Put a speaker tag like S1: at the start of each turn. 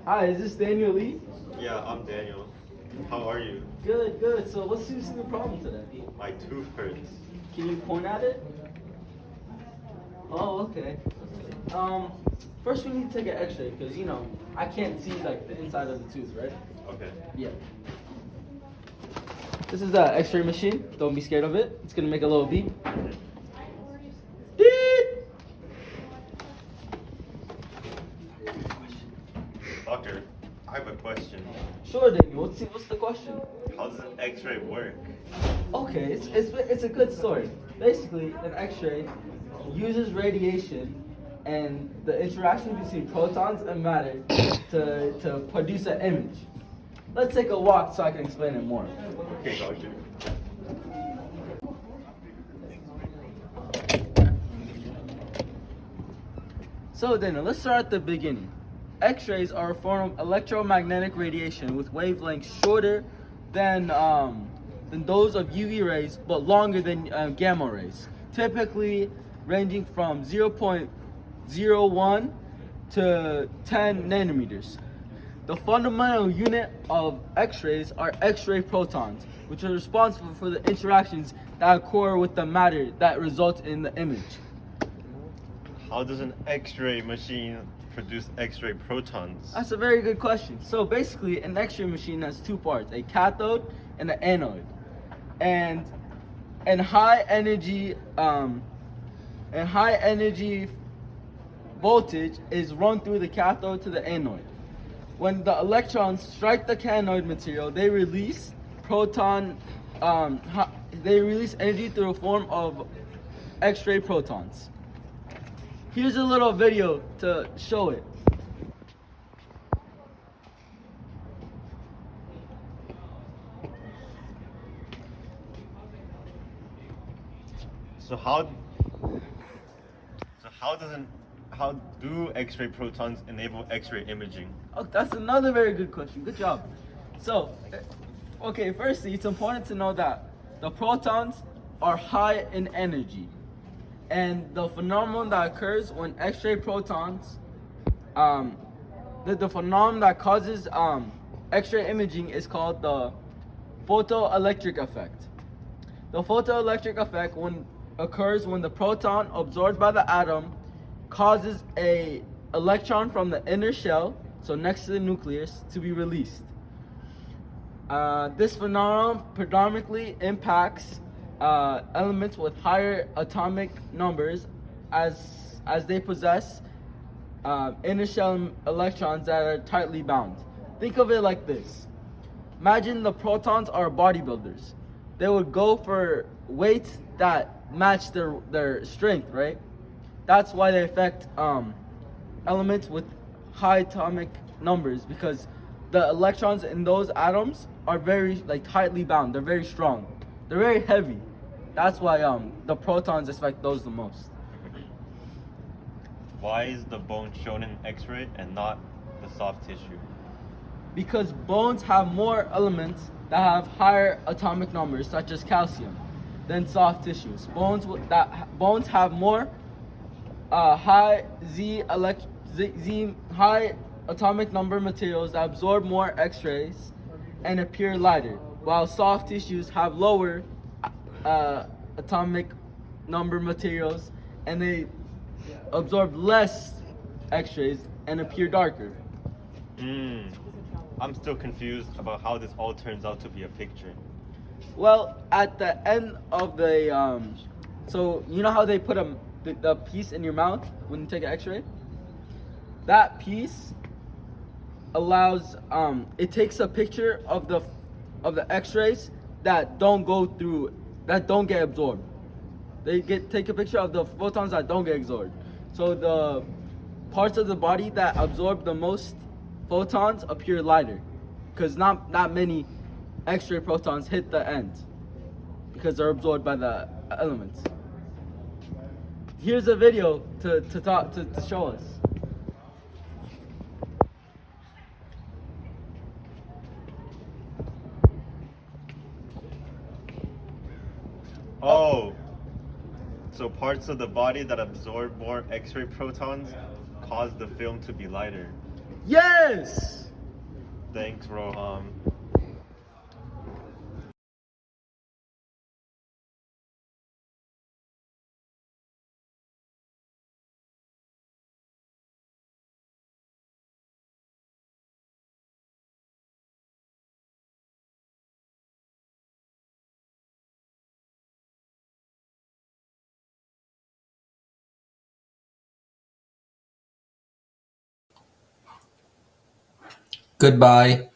S1: Hi, is this Daniel Lee?
S2: Yeah, I'm Daniel. How are you?
S1: Good, good. So what seems to be the problem today?
S2: My tooth hurts.
S1: Can you point at it? Oh, okay. Um, First we need to take an X-ray because I can't see like the inside of the tooth, right?
S2: Okay.
S1: Yeah. This is the X-ray machine. Don't be scared of it. It's gonna make a little beep. Beep.
S2: Doctor, I have a question.
S1: Sure, Daniel. What's the question?
S2: How does an X-ray work?
S1: Okay, it's a good story. Basically, an X-ray uses radiation and the interaction between protons and matter to produce an image. Let's take a walk so I can explain it more.
S2: Okay, doctor.
S1: So then, let's start at the beginning. X-rays are a form of electromagnetic radiation with wavelengths shorter than those of UV rays, but longer than gamma rays. Typically ranging from 0.01 to 10 nanometers. The fundamental unit of X-rays are X-ray protons, which are responsible for the interactions that occur with the matter that result in the image.
S2: How does an X-ray machine produce X-ray protons?
S1: That's a very good question. So basically, an X-ray machine has two parts: a cathode and an anode. And high energy voltage is run through the cathode to the anode. When the electrons strike the cathode material, they release energy through a form of X-ray protons. Here's a little video to show it.
S2: So how do X-ray protons enable X-ray imaging?
S1: Oh, that's another very good question. Good job. So, okay, firstly, it's important to know that the protons are high in energy. And the phenomenon that occurs when X-ray protons, the phenomenon that causes X-ray imaging is called the photoelectric effect. The photoelectric effect occurs when the proton absorbed by the atom causes a electron from the inner shell, so next to the nucleus, to be released. This phenomenon predominantly impacts elements with higher atomic numbers as they possess inner shell electrons that are tightly bound. Think of it like this. Imagine the protons are bodybuilders. They would go for weights that match their strength, right? That's why they affect elements with high atomic numbers, because the electrons in those atoms are very tightly bound. They're very strong. They're very heavy. That's why the protons affect those the most.
S2: Why is the bone shown in X-ray and not the soft tissue?
S1: Because bones have more elements that have higher atomic numbers, such as calcium, than soft tissues. Bones have more high high atomic number materials that absorb more X-rays and appear lighter, while soft tissues have lower atomic number materials and they absorb less X-rays and appear darker.
S2: I'm still confused about how this all turns out to be a picture.
S1: Well, at the end of the so you know how they put the piece in your mouth when you take an X-ray? That piece allows it takes a picture of the X-rays that don't get absorbed. Take a picture of the photons that don't get absorbed. So the parts of the body that absorb the most photons appear lighter, because not many X-ray protons hit the end because they're absorbed by the elements. Here's a video to show us.
S2: Oh, so parts of the body that absorb more X-ray protons cause the film to be lighter.
S1: Yes!
S2: Thanks, Roham.
S3: Goodbye.